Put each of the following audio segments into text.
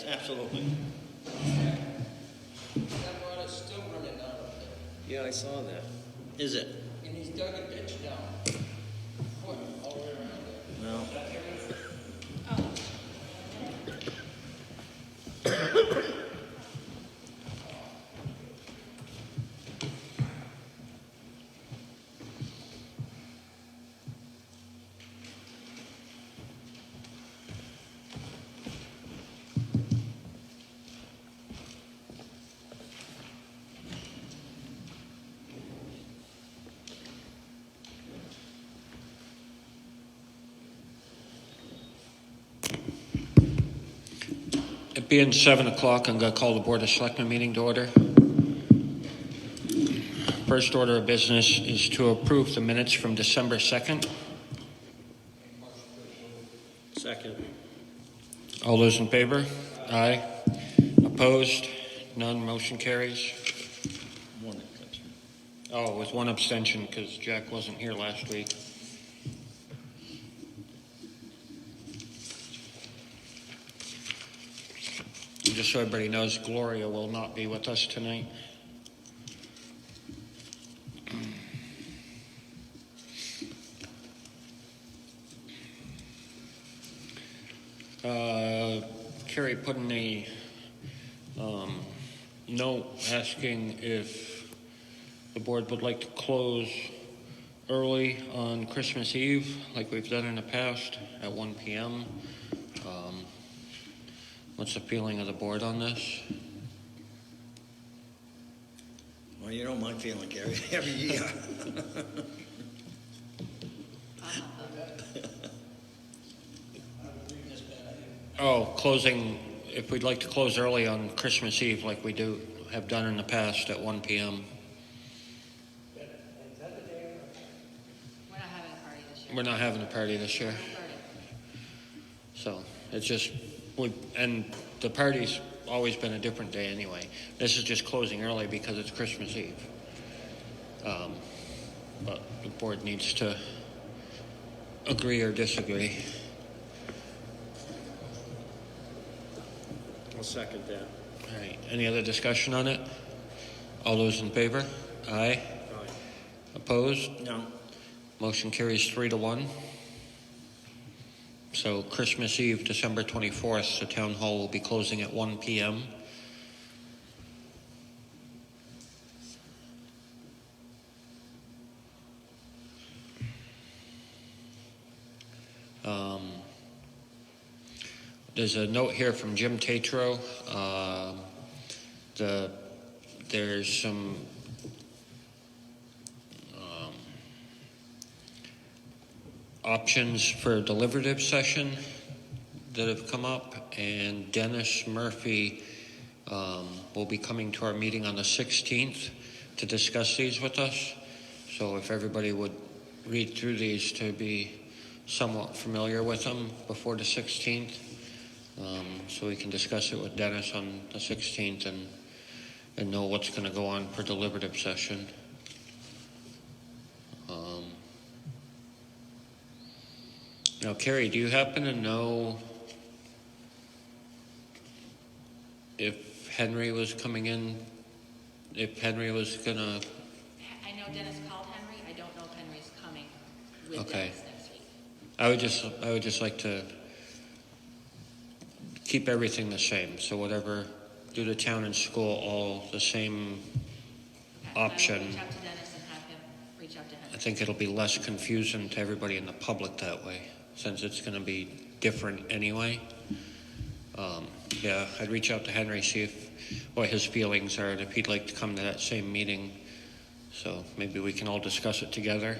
Yes, absolutely. That water's still running out up there. Yeah, I saw that. Is it? And he's dug a ditch down. Foot all the way around there. No. It being 7 o'clock, I'm going to call the Board of Selectmen meeting to order. First order of business is to approve the minutes from December 2nd. Second. All those in favor? Aye. Opposed? None. Motion carries. One exception. Oh, with one abstention because Jack wasn't here last week. And just so everybody knows, Gloria will not be with us tonight. Carrie put in a note asking if the board would like to close early on Christmas Eve, like we've done in the past, at 1 p.m. What's the feeling of the board on this? Well, you know my feeling, Gary, every year. Oh, closing, if we'd like to close early on Christmas Eve, like we have done in the past at 1 p.m. We're not having a party this year. We're not having a party this year. So it's just, and the party's always been a different day anyway. This is just closing early because it's Christmas Eve. But the board needs to agree or disagree. I'll second that. All right, any other discussion on it? All those in favor? Aye. Aye. Opposed? No. Motion carries 3-1. So Christmas Eve, December 24th, the town hall will be closing at 1 p.m. There's a note here from Jim Tatro. There's some options for a deliberative session that have come up, and Dennis Murphy will be coming to our meeting on the 16th to discuss these with us. So if everybody would read through these to be somewhat familiar with them before the 16th, so we can discuss it with Dennis on the 16th and know what's going to go on for deliberative session. Now, Carrie, do you happen to know if Henry was coming in, if Henry was going to... I know Dennis called Henry. I don't know if Henry's coming with Okay. Dennis next week. I would just like to keep everything the same. So whatever, do the town and school all the same Okay, option. I will reach out to Dennis and have him reach out to Henry. I think it'll be less confusing to everybody in the public that way, since it's going to be different anyway. Yeah, I'd reach out to Henry, see what his feelings are, and if he'd like to come to that same meeting. So maybe we can all discuss it together.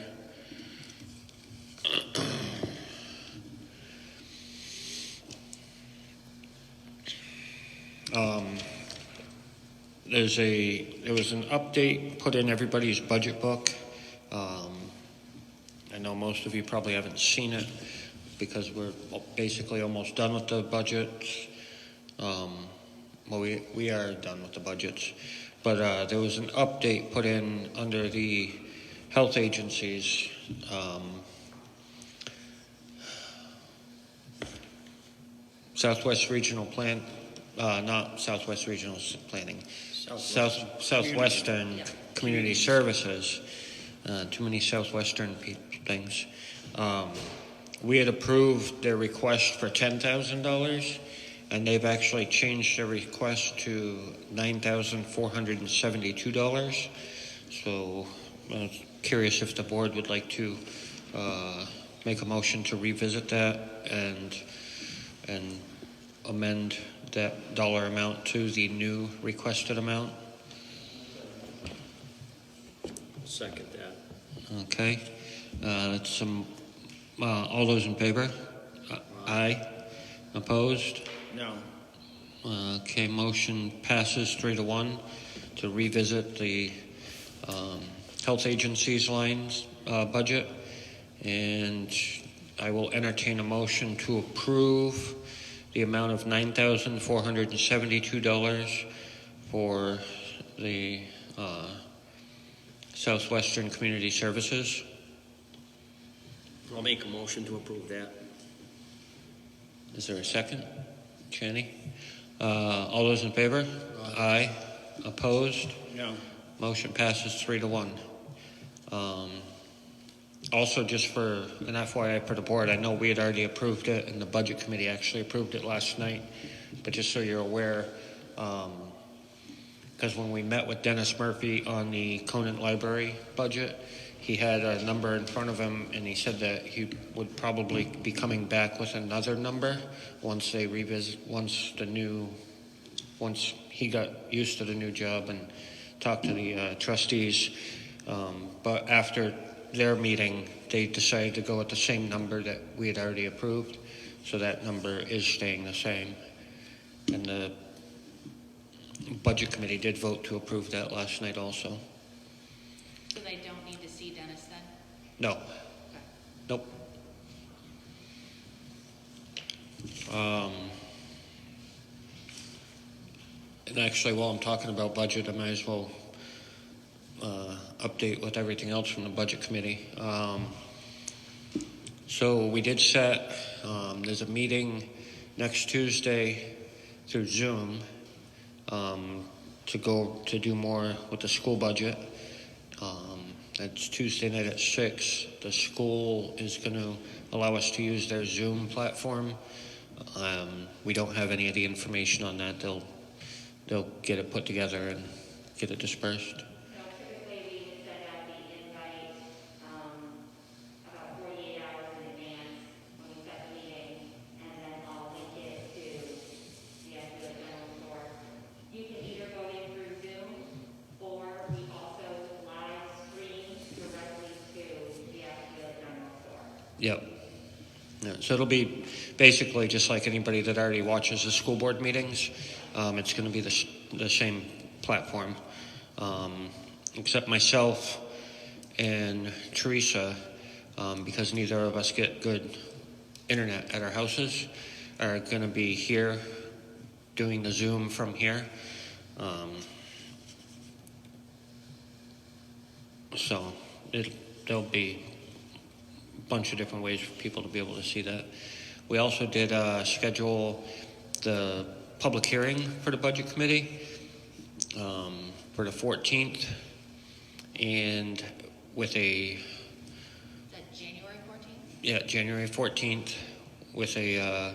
There was an update put in everybody's budget book. I know most of you probably haven't seen it because we're basically almost done with the budgets. Well, we are done with the budgets, but there was an update put in under the health agencies. Southwest Regional Plan not Southwest Regional Planning, Southwestern Southwestern Yeah. Community Services. Too many Southwestern things. We had approved their request for $10,000, and they've actually changed their request to $9,472. So I was curious if the board would like to make a motion to revisit that and amend that dollar amount to the new requested amount. Second that. Okay. That's some. All those in favor? Aye. Opposed? No. Okay. Motion passes 3-1 to revisit the health agency's lines budget, and I will entertain a motion to approve the amount of $9,472 for the Southwestern Community Services. I'll make a motion to approve that. Is there a second? Channy? All those in favor? Aye. Opposed? No. Motion passes 3-1. Also, just for an FYI for the board, I know we had already approved it, and the budget committee actually approved it last night. But just so you're aware, because when we met with Dennis Murphy on the Conant Library budget, he had a number in front of him, and he said that he would probably be coming back with another number once they revisit, once he got used to the new job and talked to the trustees. But after their meeting, they decided to go with the same number that we had already approved. So that number is staying the same. And the budget committee did vote to approve that last night also. So they don't need to see Dennis then? No. Okay. Nope. And actually, while I'm talking about budget, I might as well update with everything else from the budget committee. So we did set, there's a meeting next Tuesday through Zoom to do more with the school budget. That's Tuesday night at 6. The school is going to allow us to use their Zoom platform. We don't have any of the information on that. They'll get it put together and get it dispersed. So typically we would send out the invite about 48 hours in advance when we set the meeting, and then I'll link it to the general store. You can either go in through Zoom, or we also live stream directly to the general store. Yep. Yeah, so it'll be basically just like anybody that already watches the school board meetings. It's going to be the same platform, except myself and Teresa, because neither of us get good internet at our houses, are going to be here doing the Zoom from here. So there'll be a bunch of different ways for people to be able to see that. We also did schedule the public hearing for the budget committee for the 14th, and with a Is that January 14th? January 14th with a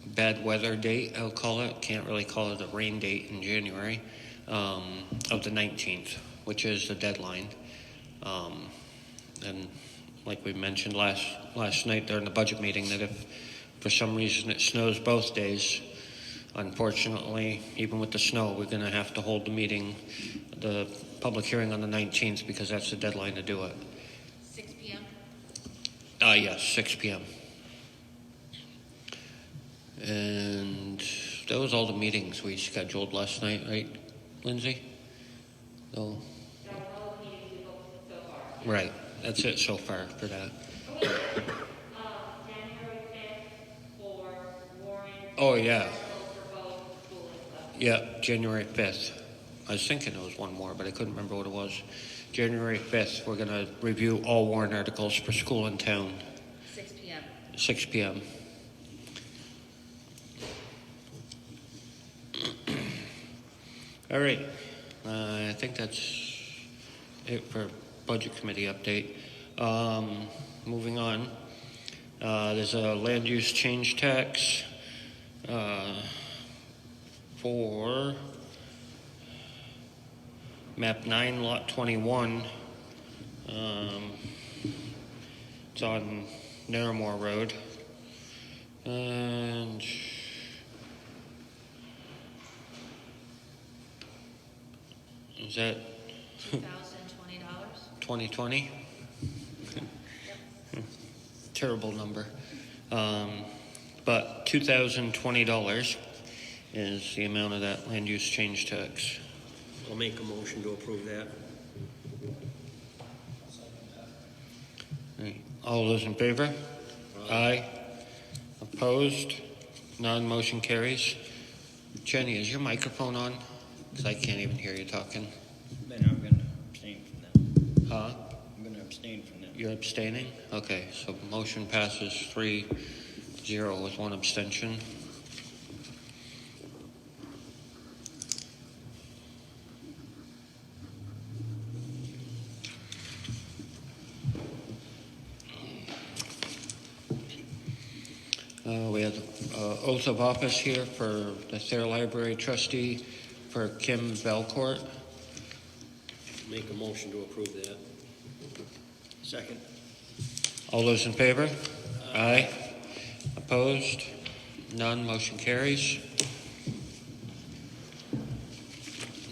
bad weather date, I'll call it. Can't really call it a rain date in January, of the 19th, which is the deadline. And like we mentioned last night during the budget meeting, that if for some reason it snows both days, unfortunately, even with the snow, we're going to have to hold the public hearing on the 19th, because that's the deadline to do it. 6 p.m.? Yes, 6 p.m. And that was all the meetings we scheduled last night, right, Lindsay? No. So all the meetings we booked so far. Right, that's it so far for that. January 5th for Warren. Oh, yeah. For both school and club. Yeah, January 5th. I was thinking there was one more, but I couldn't remember what it was. January 5th, we're going to review all warrant articles for school and town, 6 p.m. 6 p.m. All right, I think that's it for Budget Committee update. Moving on, there's a land use change tax for map 9, lot 21. It's on Narramore Road. And is that $2,020. 2020? Terrible number. But $2,020 is the amount of that land use change tax. I'll make a motion to approve that. Right. All those in favor? Aye. Opposed? None. Motion carries. Jenny, is your microphone on? Because I can't even hear you talking. Then I'm gonna abstain from that. Huh? I'm gonna abstain from that. You're abstaining? Okay, so motion passes 3-0 with one abstention. We have oath of office here for the Thayer Library trustee for Kim Belcourt. Make a motion to approve that. Second. All those in favor? Aye. Opposed? None. Motion carries.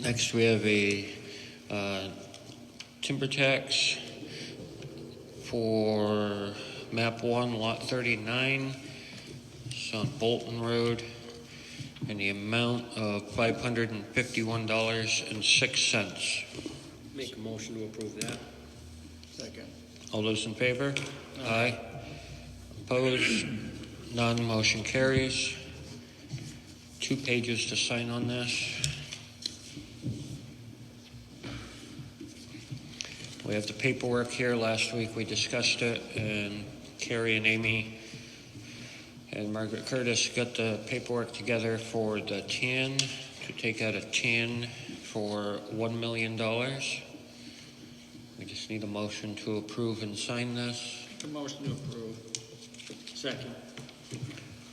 Next, we have a timber tax for map 1, lot 39. It's on Bolton Road, and the amount of $551.06. Make a motion to approve that. Second. All those in favor? Aye. Opposed? None. Motion carries. 2 pages to sign on this. We have the paperwork here. Last week we discussed it, and Carrie and Amy and Margaret Curtis got the paperwork together for the TAN, to take out a TAN for $1 million. We just need a motion to approve and sign this. Make a motion to approve. Second.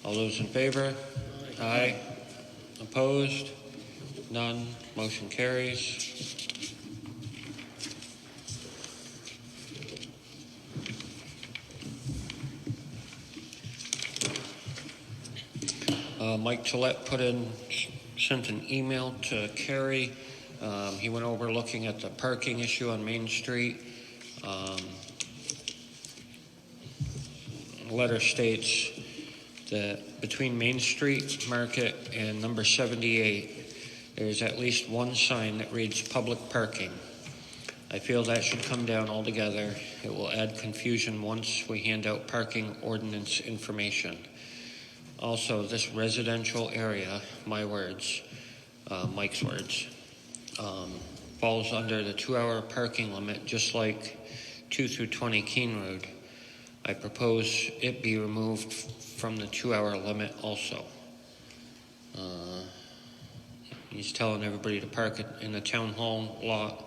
All those in favor? Aye. Opposed? None. Motion carries. Mike Gillette sent an email to Carrie. He went over looking at the parking issue on Main Street. The letter states that between Main Street Market and number 78, there's at least one sign that reads public parking. I feel that should come down altogether. It will add confusion once we hand out parking ordinance information. Also, this residential area, my words, Mike's words, falls under the 2-hour parking limit, just like 2 through 20 Keene Road. I propose it be removed from the 2-hour limit also. He's telling everybody to park it in the town hall lot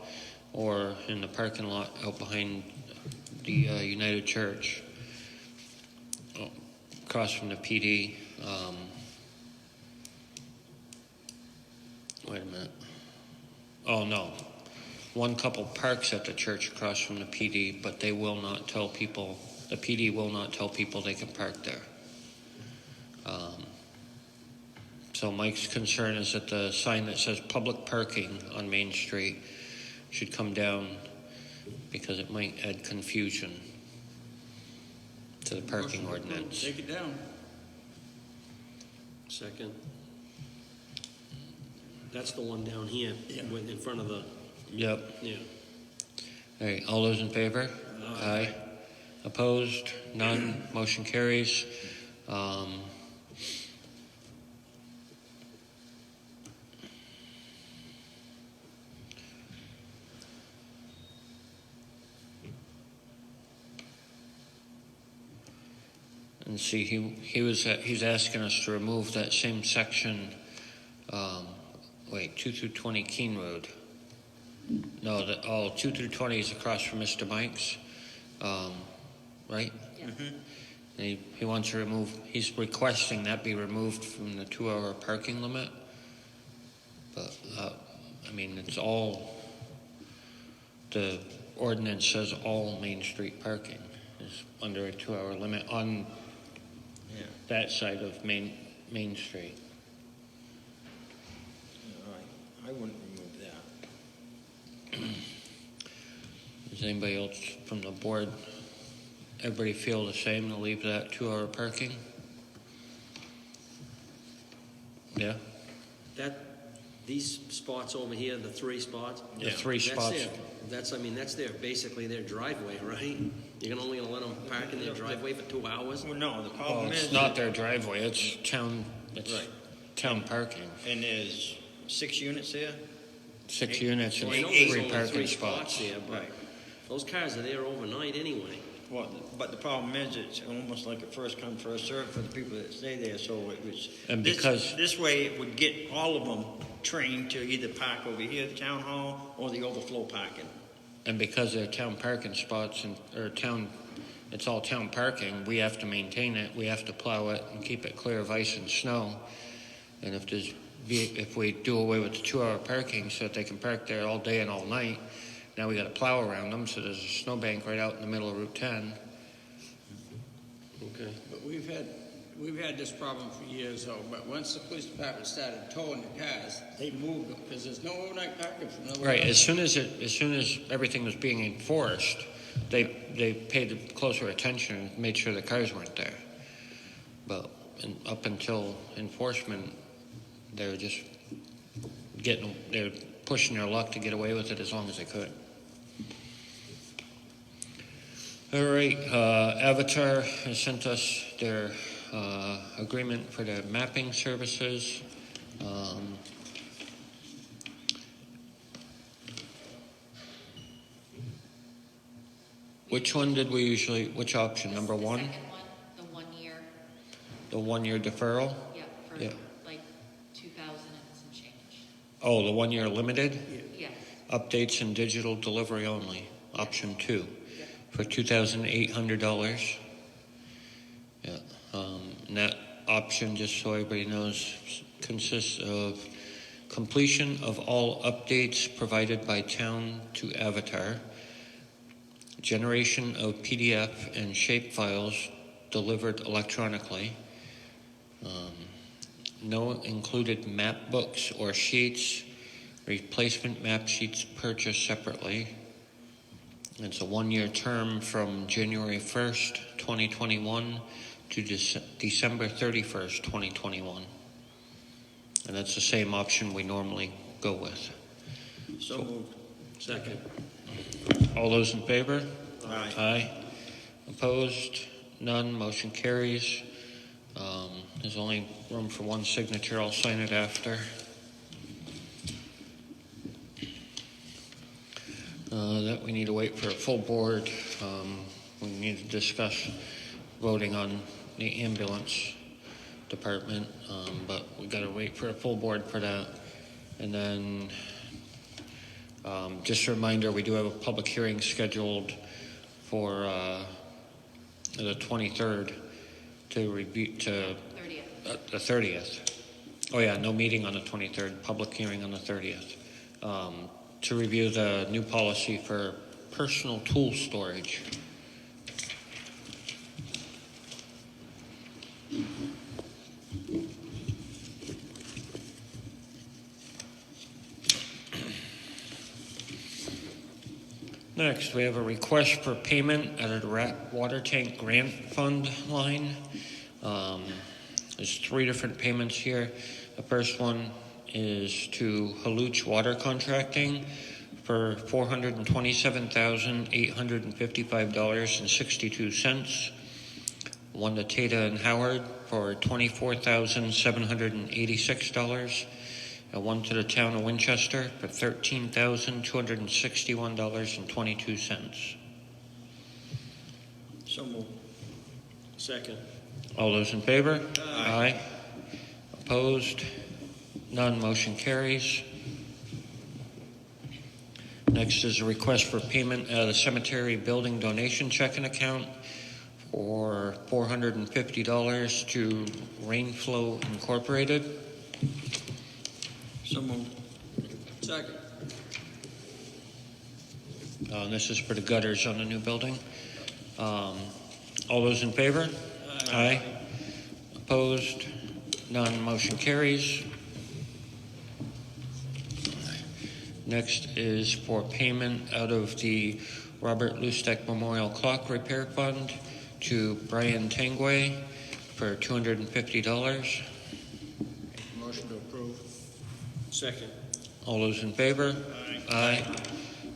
or in the parking lot out behind the United Church, across from the PD. Wait a minute. Oh, no. One couple parks at the church across from the PD, but they will not tell people, the PD will not tell people they can park there. So Mike's concern is that the sign that says public parking on Main Street should come down because it might add confusion to the parking ordinance. Take it down. Second. That's the one down here, Yeah. in front of the, Yep. yeah. All right, all those in favor? Aye. Opposed? None. Motion carries. And see, he's asking us to remove that same section wait, 2 through 20 Keene Road. No, 2 through 20 is across from Mr. Mike's, right? Yeah. And he wants to remove, he's requesting that be removed from the 2-hour parking limit. But, I mean, it's all, the ordinance says all Main Street parking is under a 2-hour limit on Yeah. that side of Main Street. All right. I wouldn't remove that. Does anybody else from the board, everybody feel the same to leave that 2-hour parking? Yeah? These spots over here, the 3 spots. The 3 spots. That's basically their driveway, right? You're only gonna let them park in their driveway for 2 hours? Well, no, the Well, problem is. it's not their driveway, it's town Right. parking. And there's 6 units there? 6 units and Well, I know 3 there's only parking 3 spots. here, but Right. those cars are there overnight anyway. Well, but the problem is, it's almost like a first come, first served for the people that stay there, so it was. And this- because- This way, it would get all of them trained to either park over here at the town hall or the overflow parking. And because they're town parking spots it's all town parking, we have to maintain it, we have to plow it and keep it clear of ice and snow. And if we do away with the 2-hour parking so that they can park there all day and all night, now we gotta plow around them, so there's a snowbank right out in the middle of Route 10. Okay. But we've had this problem for years though, but once the police department started towing the cars, they moved them, because there's no overnight parking for nobody. Right, as soon as everything was being enforced, they paid closer attention and made sure the cars weren't there. But up until enforcement, they were just they're pushing their luck to get away with it as long as they could. All right, Avatar has sent us their agreement for their mapping services. Which option, number 1? The second one, the 1 year, The 1-year deferral? yeah, for Yeah. like 2,000 and some change. Oh, the 1-year limited? Yes, Updates and digital delivery only, option 2, Yeah. for $2,800. Yeah, and that option, just so everybody knows, consists of completion of all updates provided by town to Avatar, generation of PDF and shape files delivered electronically, no included map books or sheets, replacement map sheets purchased separately. It's a 1-year term from January 1st, 2021 to December 31st, 2021. And that's the same option we normally go with. So moved. Second. All those in favor? Aye. Aye. Opposed? None. Motion carries. There's only room for 1 signature. I'll sign it after. That we need to wait for a full board. We need to discuss voting on the ambulance department, but we got to wait for a full board for that. And then, just a reminder, we do have a public hearing scheduled for the 23rd to review to 30th. the 30th. Oh yeah, no meeting on the 23rd. Public hearing on the 30th. To review the new policy for personal tool storage. Next, we have a request for payment at a water tank grant fund line. There's 3 different payments here. The first one is to Haluch Water Contracting for $427,855.62. One to Tata and Howard for $24,786. And one to the town of Winchester for $13,261.22. So moved. Second. All those in favor? Aye. Opposed? None, motion carries. Next is a request for payment out of the cemetery building donation checking account for $450 to Rainflow Incorporated. So moved. Second. This is for the gutters on the new building. All those in favor? Aye. Opposed? None, motion carries. Next is for payment out of the Robert Lustek Memorial Clock Repair Fund to Brian Tangway for $250. Motion to approve. Second. All those in favor? Aye.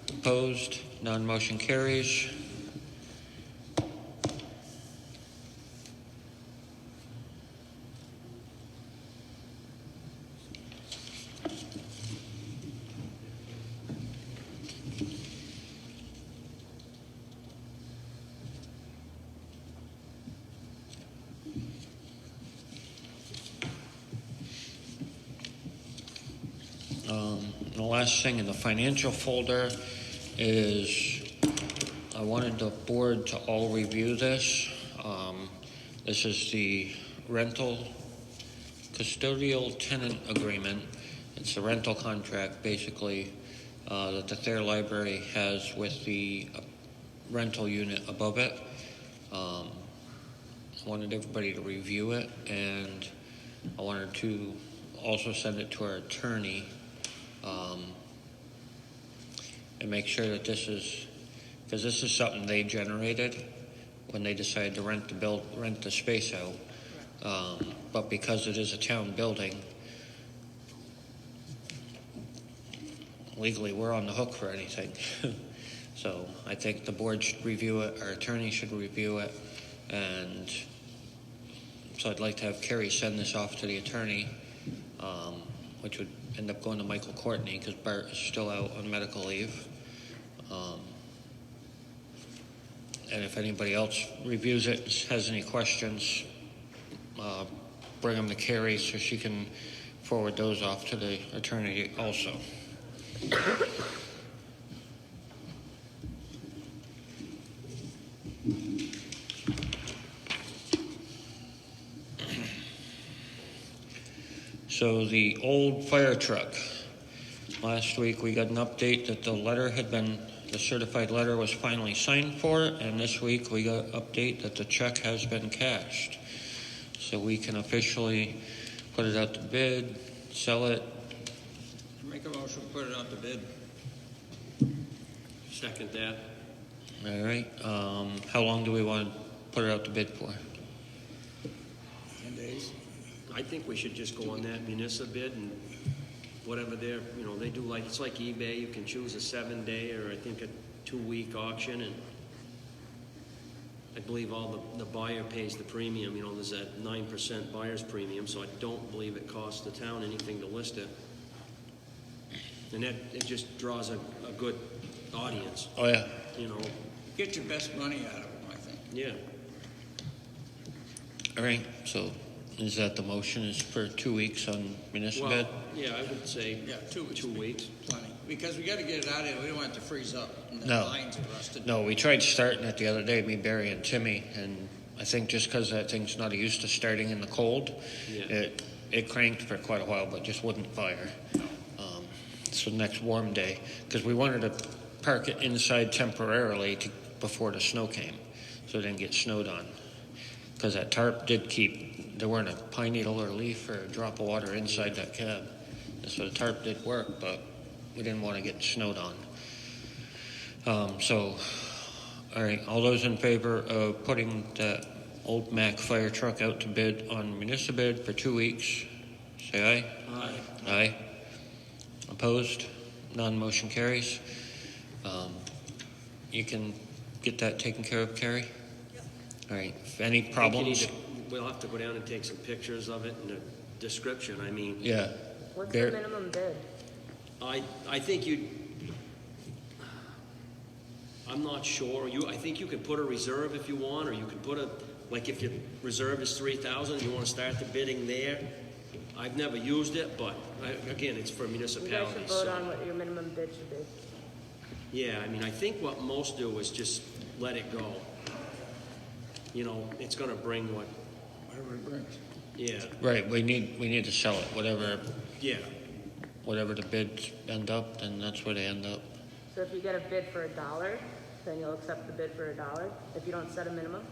Opposed? None, motion carries. The last thing in the financial folder is I wanted the board to all review this. This is the rental custodial tenant agreement. It's a rental contract basically that the Thayer Library has with the rental unit above it. I wanted everybody to review it, and I wanted to also send it to our attorney and make sure that this is, because this is something they generated when they decided to rent the space out. But because it is a town building, legally we're on the hook for anything. So I think the board should review it, our attorney should review it, and so I'd like to have Kerry send this off to the attorney, which would end up going to Michael Courtney because Bart is still out on medical leave. And if anybody else reviews it, has any questions, bring them to Kerry so she can forward those off to the attorney also. So the old fire truck. Last week we got an update that the certified letter was finally signed for, and this week we got an update that the check has been cashed. So we can officially put it out to bid, sell it. Make a motion to put it out to bid. Second that. All right. How long do we want to put it out to bid for? 10 days. I think we should just go on that municipal bid and whatever they're, they do it's like eBay, you can choose a 7-day or I think a 2-week auction, and I believe all the buyer pays the premium, there's that 9% buyer's premium, so I don't believe it costs the town anything to list it. And it just draws a good audience, Oh, yeah. Get your best money out of them, I think. Yeah. All right. So is that the motion is for 2 weeks on municipal Well, bid? yeah, I would say Yeah, 2 weeks. 2 weeks. Plenty. Because we got to get it out of here. We don't want it to freeze up and the No. lines are rusted. No, we tried starting it the other day, me, Barry, and Timmy, and I think just because that thing's not used to starting in the cold, Yeah. it cranked for quite a while, but just wouldn't fire. So next warm day, because we wanted to park it inside temporarily before the snow came, so it didn't get snowed on. Because that tarp there weren't a pine needle or a leaf or a drop of water inside that cab. So the tarp did work, but we didn't want to get snowed on. All right, all those in favor of putting that old Mack fire truck out to bid on municipal bid for 2 weeks, say aye. Aye. Aye. Opposed? None, motion carries. You can get that taken care of, Carrie? Yep. All right, if any problems? We'll have to go down and take some pictures of it and a description, Yeah. What's Bear- the minimum bid? I think I'm not sure. I think you can put a reserve if you want, or you can put if your reserve is 3,000, you want to start the bidding there. I've never used it, but, again, it's for You guys should municipalities, vote so. on what your minimum bid should be. Yeah, I mean, I think what most do is just let it go. You know, it's gonna bring what, Whatever it brings. yeah, Right, we need to sell it, whatever yeah. the bids end up, then that's where they end up. So if you get a bid for $1, then you'll accept the bid for $1, if you don't set a minimum?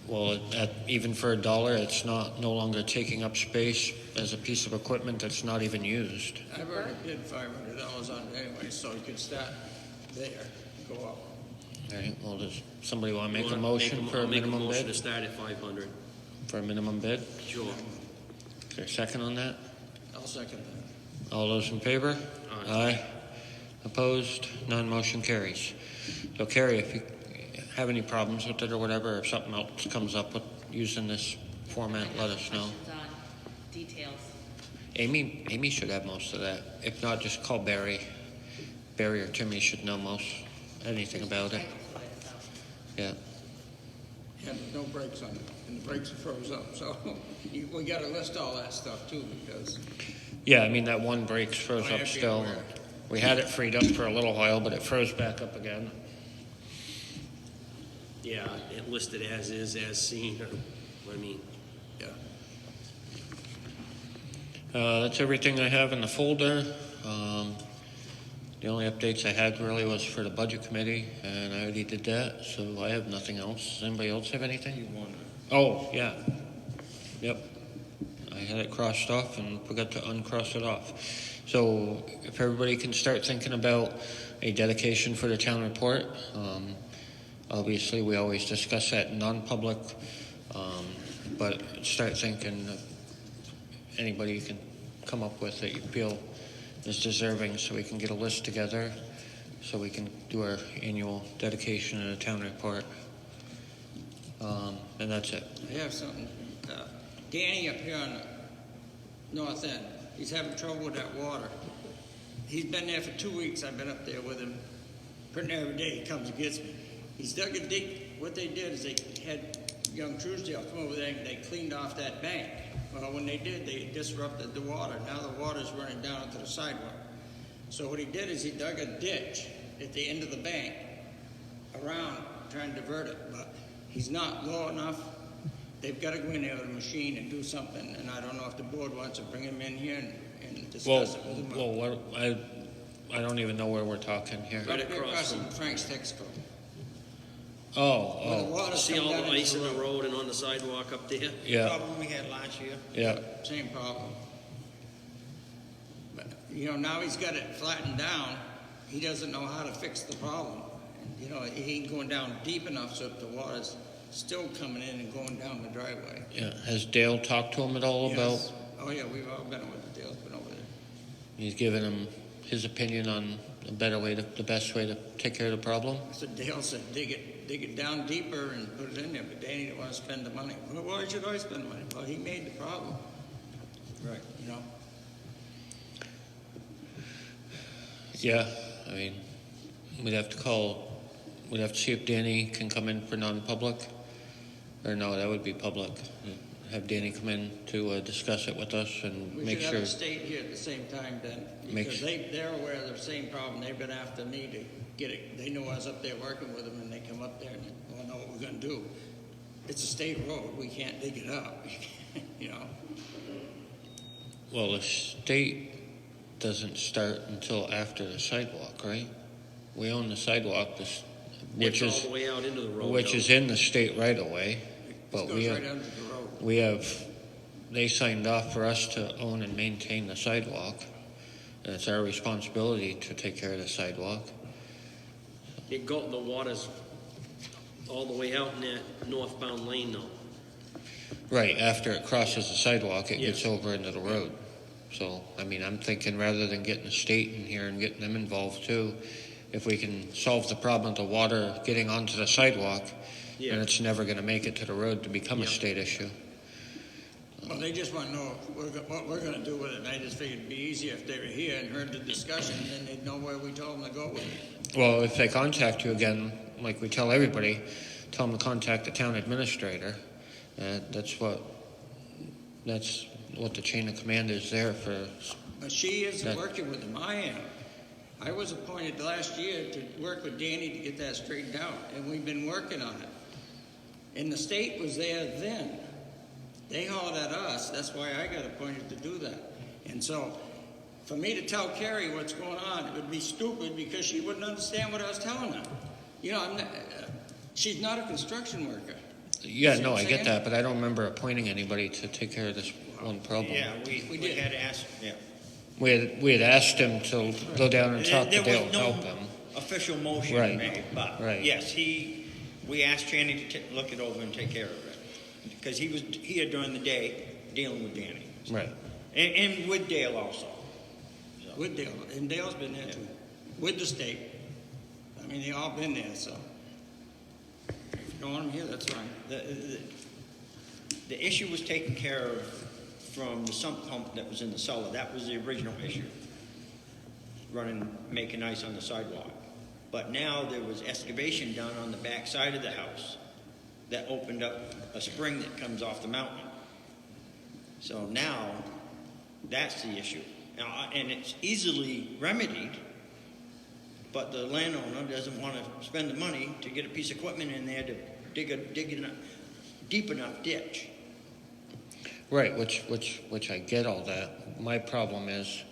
Well, even for $1, it's no longer taking up space as a piece of equipment that's not even used. I've already bid $500 on it anyway, so you could start there, go up. All right, well, does somebody want to make a Wanna motion for a I'll make minimum motion to bid? start at 500, For a minimum bid? sure. Is there a second on that? I'll second that. All those in favor? Aye. Opposed? None, motion carries. So Carrie, if you have any problems with it or whatever, or if something else comes up with using this format, let us know. Questions on details. Amy should have most of that. If not, just call Barry. Barry or Timmy should know anything about it. Yeah. Yeah, there's no brakes on it, and the brakes are froze up, so we gotta list all that stuff too, because Yeah, I mean, that one breaks froze I up have to be still. aware. We had it freed up for a little while, but it froze back up again. Yeah, it listed as is, as seen, or, I mean, yeah. That's everything I have in the folder. The only updates I had really was for the budget committee, and I already did that, so I have nothing else. Does anybody else have anything? Oh, yeah. Yep. I had it crossed off and forgot to uncross it off. So if everybody can start thinking about a dedication for the town report, obviously we always discuss that in non-public, but start thinking of anybody you can come up with that you feel is deserving, so we can get a list together so we can do our annual dedication of the town report. And that's it. I have something. Danny up here on the north end, he's having trouble with that water. He's been there for 2 weeks. I've been up there with him pretty near every day. He comes and gets me. He's dug a dig. What they did is they had young Truesdale come over there and they cleaned off that bank. Well, when they did, they disrupted the water. Now the water's running down into the sidewalk. So what he did is he dug a ditch at the end of the bank around, trying to divert it. But he's not low enough. They've got to go in there with a machine and do something. And I don't know if the board wants to bring him in here and discuss it with him. I don't even know where we're talking here. Right across across from- from Frank's Texaco. Where the Oh, water's see coming all down the ice into in the road and on the sidewalk up there? yeah, Problem we had last year. yeah. Same problem. But, now he's got it flattened down. He doesn't know how to fix the problem. And, he ain't going down deep enough so that the water's still coming in and going down the driveway. Yeah. Has Dale talked to him at all about? Yes. Oh, yeah, we've all been with the Dale's been over there. He's given him his opinion on the best way to take care of the problem. So Dale said, dig it down deeper and put it in there, but Danny didn't want to spend the money. Well, why should I spend the money? Well, he made the problem. Right. Yeah, I mean, we'd have to see if Danny can come in for non-public, or no, that would be public. Have Danny come in to discuss it with us and We make should sure. have a state here at the same time then, Make because su- they're aware of the same problem. They've been after me to get it. They knew I was up there working with them, and they come up there and they want to know what we're going to do. It's a state road. We can't dig it up, Well, the state doesn't start until after the sidewalk, right? We own the sidewalk, which It's is all the way out into the road. which though. is in the state right away, It but goes right under the road. they signed off for us to own and maintain the sidewalk, and it's our responsibility to take care of the sidewalk. The water's all the way out in that northbound lane though. Right, after it crosses the sidewalk, it Yes. gets over into the road. So, I mean, I'm thinking rather than getting the state in here and getting them involved too, if we can solve the problem of the water getting onto the sidewalk, Yeah. then it's never going to make it to the road to become a Yeah. state issue. Well, they just want to know what we're going to do with it. And I just figured it'd be easier if they were here and heard the discussion, and then they'd know where we told them to go with it. Well, if they contact you again, like we tell everybody, tell them to contact the town administrator. That's what the chain of command is there for. But she isn't That- working with him, I am. I was appointed last year to work with Danny to get that straightened out, and we've been working on it. And the state was there then. They hauled at us, that's why I got appointed to do that. And so, for me to tell Carrie what's going on, it would be stupid because she wouldn't understand what I was telling her. You know, she's not a construction worker. Yeah, See no, what I I'm get saying? that, but I don't remember appointing anybody to take care of this one problem. Yeah, we We did. had asked, yeah. We had asked him to go down and talk to There Dale was and no help him. official motion Right, made, but right. yes, we asked Channing to look it over and take care of it. Because he was here during the day dealing with Danny. Right. And with Dale also. So, With Dale, and Dale's been there too, with the state. I mean, they all been there, so. If you don't want them here, that's fine. the issue was taken care of from the sump pump that was in the cellar. That was the original issue. Making ice on the sidewalk. But now there was excavation done on the back side of the house that opened up a spring that comes off the mountain. So now, that's the issue. Now, and it's easily remedied, but the landowner doesn't want to spend the money to get a piece of equipment in there to dig a deep enough ditch. Right, which I get all that. My problem is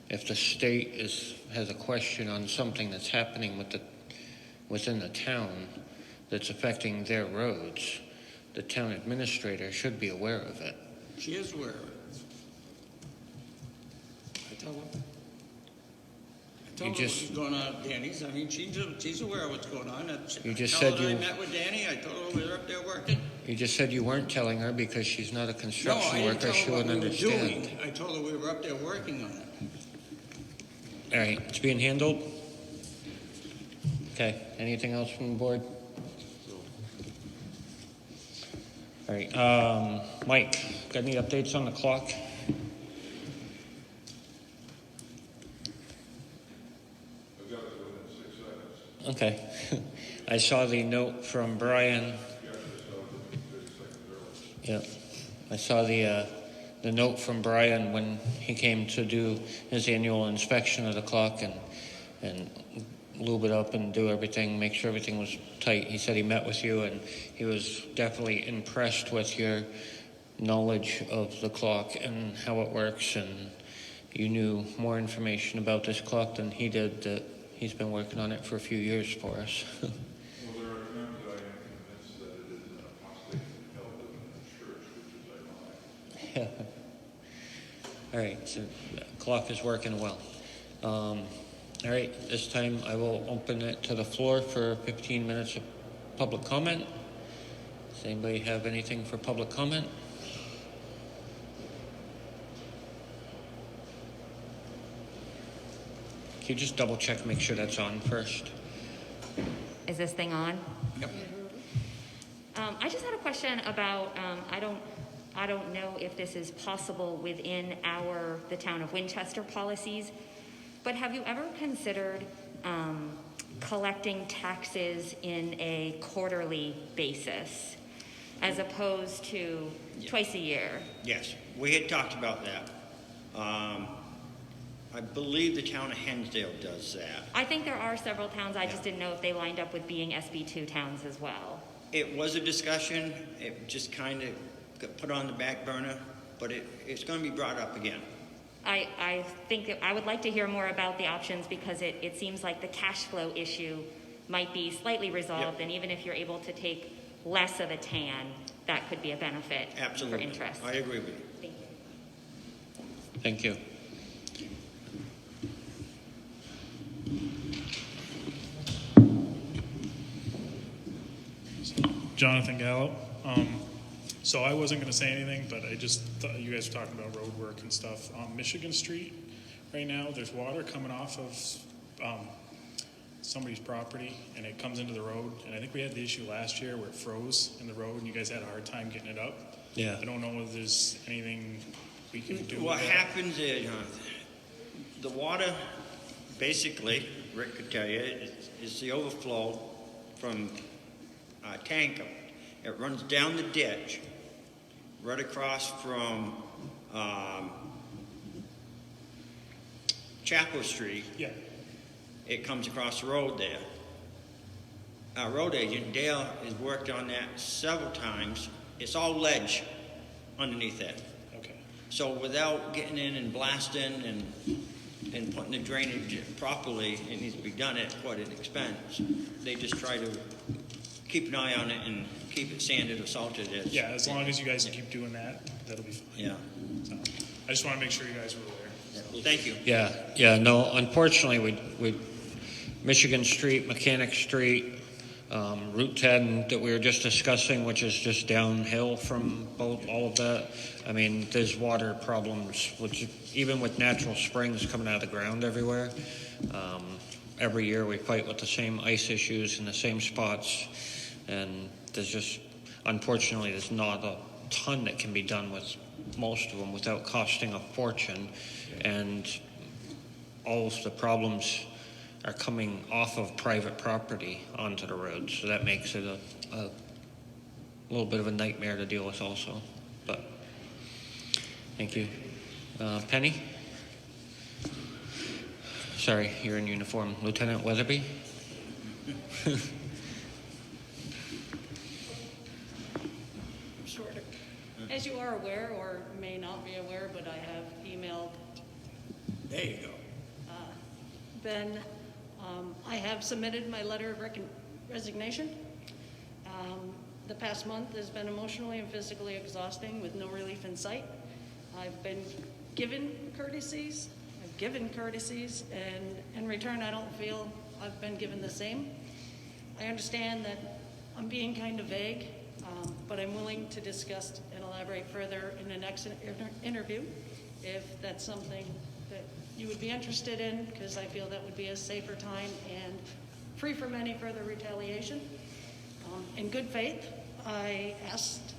if the state has a question on something that's happening within the town that's affecting their roads, the town administrator should be aware of it. She is aware of it. I tell her. I told her just- what's going on at Danny's. I mean, she's aware of what's going on. You just I told said her I you- met with Danny. I told her we were up there working. You just said you weren't telling her because she's not a No, construction I didn't worker. tell She her what wouldn't we were understand. doing. I told her we were up there working on it. All right, it's being handled. Okay, anything else from the board? All right, Mike, got any updates on the clock? Okay. I saw the note from Brian. Yeah, I saw the note from Brian when he came to do his annual inspection of the clock and lube it up and do everything, make sure everything was tight. He said he met with you and he was definitely impressed with your knowledge of the clock and how it works, and you knew more information about this clock than he did. That he's been working on it for a few years for us. Well, there are times that I am convinced that it is an apostate held in a church, which is ironic. All right, so the clock is working well. All right, this time I will open it to the floor for 15 minutes of public comment. Does anybody have anything for public comment? Can you just double check, make sure that's on first? Is this thing on? Yep. I just had a question about, I don't know if this is possible within the town of Winchester policies, but have you ever considered collecting taxes in a quarterly basis as opposed to twice a year? Yes, we had talked about that. I believe the town of Hensdale does that. I think there are several towns, I just Yeah. didn't know if they lined up with being SB2 towns as well. It was a discussion, it just kind of got put on the back burner, but it's going to be brought up again. I think that I would like to hear more about the options because it seems like the cash flow issue might be slightly resolved, Yep. and even if you're able to take less of a tan, that could be a benefit Absolutely. for interest. I agree with you. Thank you. Thank you. Jonathan Gallup. So I wasn't going to say anything, but I just thought you guys were talking about road work and stuff. On Michigan Street right now, there's water coming off of somebody's property, and it comes into the road. And I think we had the issue last year where it froze in the road, and you guys had a hard time getting it up. Yeah. I don't know if there's anything we can do What with that. happens is, Jonathan, the water, basically, Rick could tell you, is the overflow from a tank. It runs down the ditch, right across from Chapel Street, Yeah, it comes across the road there. Our road agent, Dale, has worked on that several times. It's all ledge underneath that. okay. So without getting in and blasting and putting the drainage properly, it needs to be done at quite an expense. They just try to keep an eye on it and keep it sanded or salted. Yeah, as long as you guys keep doing that, that'll be fine. Yeah. So, I just want to make sure you guys were aware. Thank you. Yeah, no, unfortunately, we Michigan Street, Mechanic Street, Route 10 that we were just discussing, which is just downhill from all of that. I mean, there's water problems, which even with natural springs coming out of the ground everywhere. Every year we fight with the same ice issues in the same spots, and unfortunately, there's not a ton that can be done with most of them without costing a fortune, and all of the problems are coming off of private property onto the road, so that makes it a little bit of a nightmare to deal with also. But thank you. Penny? Sorry, you're in uniform. Lieutenant Weatherby? Sure. As you are aware, or may not be aware, but I have emailed There you go. Ben. I have submitted my letter of resignation. The past month has been emotionally and physically exhausting with no relief in sight. I've been given courtesies, and in return, I don't feel I've been given the same. I understand that I'm being kind of vague, but I'm willing to discuss and elaborate further in the next interview if that's something that you would be interested in, because I feel that would be a safer time and free from any further retaliation. In good faith, I asked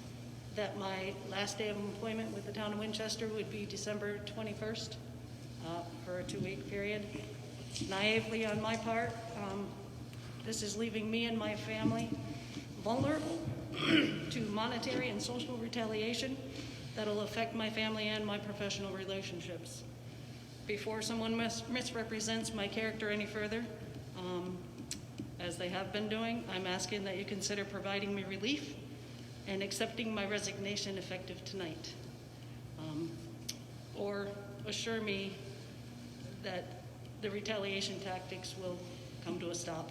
that my last day of employment with the town of Winchester would be December 21st for a 2-week period. Naively on my part, this is leaving me and my family vulnerable to monetary and social retaliation that'll affect my family and my professional relationships. Before someone misrepresents my character any further, as they have been doing, I'm asking that you consider providing me relief and accepting my resignation effective tonight. Or assure me that the retaliation tactics will come to a stop.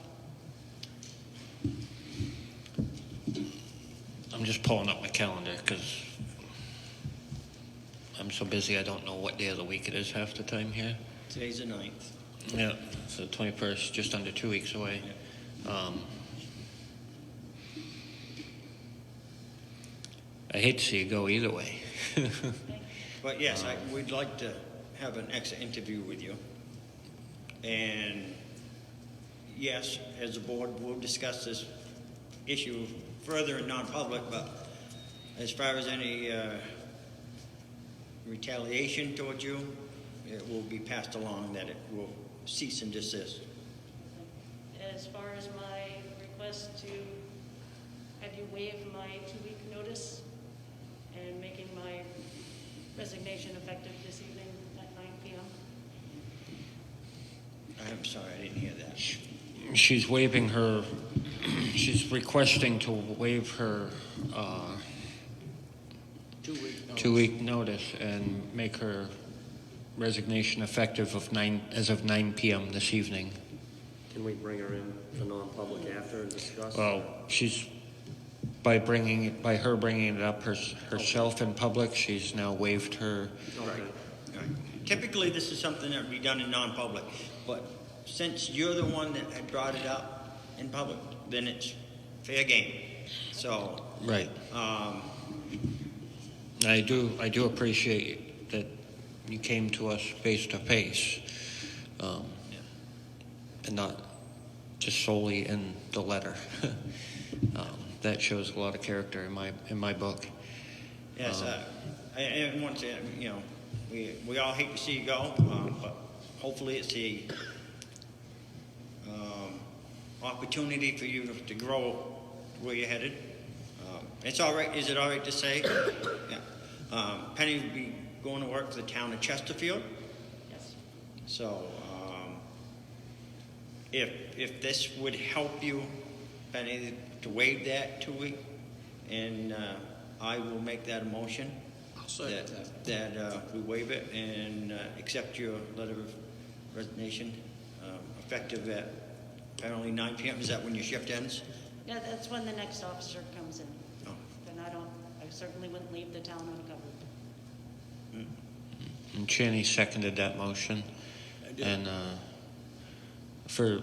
I'm just pulling up my calendar because I'm so busy I don't know what day of the week it is half the time here. Today's the 9th. Yeah, so 21st, just under 2 weeks away. I hate to see you go either way. But yes, we'd like to have an exit interview with you. And yes, as a board, we'll discuss this issue further in non-public, but as far as any retaliation towards you, it will be passed along that it will cease and desist. As far as my request to have you waive my 2-week notice and making my resignation effective this evening at 9 p.m. I'm sorry, I didn't hear that. She's requesting to waive her 2-week notice and make her resignation effective as of 9 p.m. this evening. Can we bring her in for non-public after and discuss? Well, by her bringing it up herself in public, she's now waived her. Okay. Right. Typically, this is something that would be done in non-public, but since you're the one that had brought it up in public, then it's fair game. So, Right. I do appreciate that you came to us face to face, and not just solely in the letter. That shows a lot of character in my book. yes, I want to, we all hate to see you go, but hopefully it's a opportunity for you to grow where you're headed. It's all right. Is it all right to say? Yeah. Penny would be going to work for the town of Chesterfield. Yes. So, if this would help you, Penny, to waive that 2 week, and I will make that a motion. I'll second That we waive it and accept your letter of resignation, effective at apparently 9 p.m. Is that when your shift ends? Yeah, that's when the next officer comes in. Oh. Then I certainly wouldn't leave the town uncovered. And Chaney seconded that motion. And for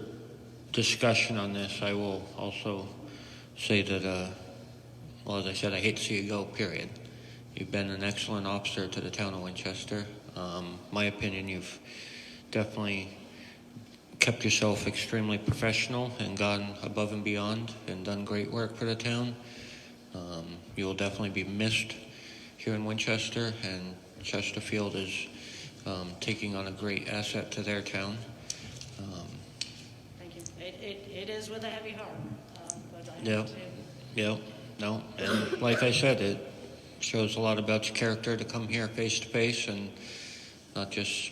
discussion on this, I will also say that, well, as I said, I hate to see you go, period. You've been an excellent officer to the town of Winchester. My opinion, you've definitely kept yourself extremely professional and gone above and beyond and done great work for the town. You will definitely be missed here in Winchester, and Chesterfield is taking on a great asset to their town. Thank you. It is with a heavy heart, but I Yeah. have to. Yep, no, and like I said, it shows a lot about your character to come here face to face and not just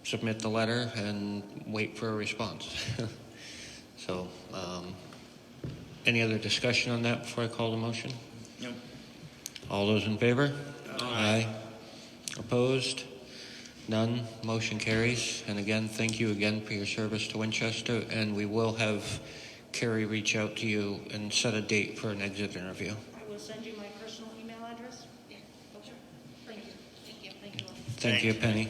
submit the letter and wait for a response. So, any other discussion on that before I call the motion? No. All those in favor? Aye. Opposed? None. Motion carries. And again, thank you again for your service to Winchester, and we will have Carrie reach out to you and set a date for an exit interview. I will send you my personal email address. Yeah, okay. Thank you. Thank you. Thank you all. Thank you, Penny.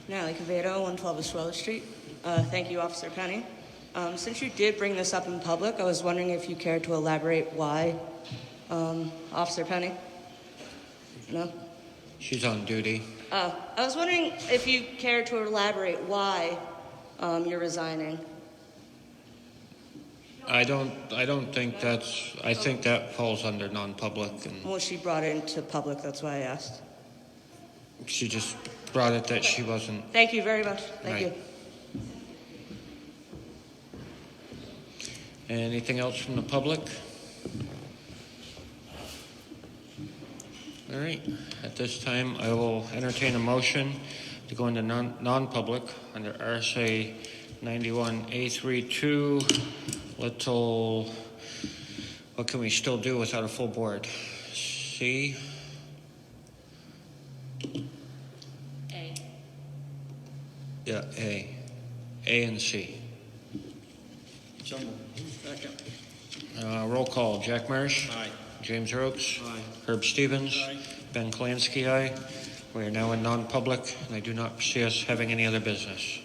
Natalie Cavedo, 112 Estrella Street. Thank you, Officer Penny. Since you did bring this up in public, I was wondering if you cared to elaborate why, Officer Penny? No? She's on duty. I was wondering if you cared to elaborate why you're resigning. I don't think that's, I think that falls under non-public, and Well, she brought it into public, that's why I asked. she just brought it that she wasn't. Thank you very much. Thank you. Right. Anything else from the public? All right, at this time, I will entertain a motion to go into non-public under RSA 91A32, little, what can we still do without a full board? C? A. Yeah, A. A and C. So moved. Second. Roll call, Jack Marsh? Aye. James Rhodes? Aye. Herb Stevens? Aye. Ben Klansky, aye. We are now in non-public, and I do not see us having any other business.